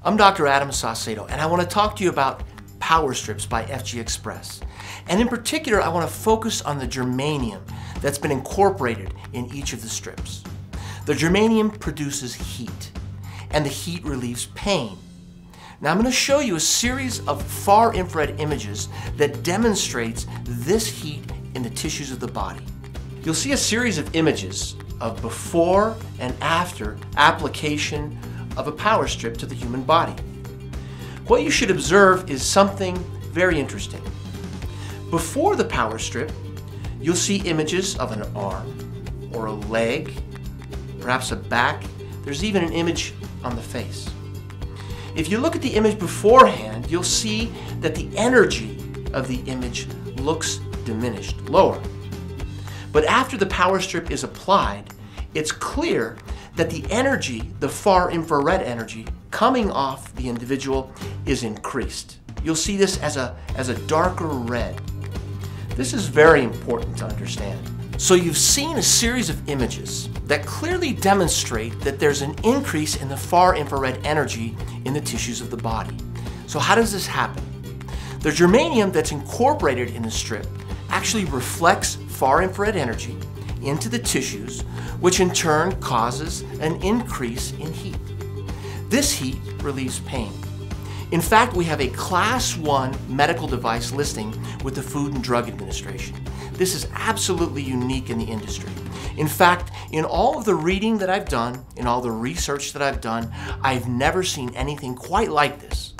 I'm Dr. Adam Saucedo, and I want to talk to you about Power Strips by FG Express. And in particular, I want to focus on the germanium that's been incorporated in each of the strips. The germanium produces heat, and the heat relieves pain. Now I'm going to show you a series of far infrared images that demonstrates this heat in the tissues of the body. You'll see a series of images of before and after application of a power strip to the human body. What you should observe is something very interesting. Before the power strip, you'll see images of an arm or a leg, perhaps a back. There's even an image on the face. If you look at the image beforehand, you'll see that the energy of the image looks diminished, lower. But after the power strip is applied, it's clear that the energy, the far infrared energy, coming off the individual is increased. You'll see this as a darker red. This is very important to understand. So you've seen a series of images that clearly demonstrate that there's an increase in the far infrared energy in the tissues of the body. So how does this happen? The germanium that's incorporated in the strip actually reflects far infrared energy into the tissues, which in turn causes an increase in heat. This heat relieves pain. In fact, we have a Class 1 medical device listing with the Food and Drug Administration. This is absolutely unique in the industry. In fact, in all of the reading that I've done, in all the research that I've done, I've never seen anything quite like this.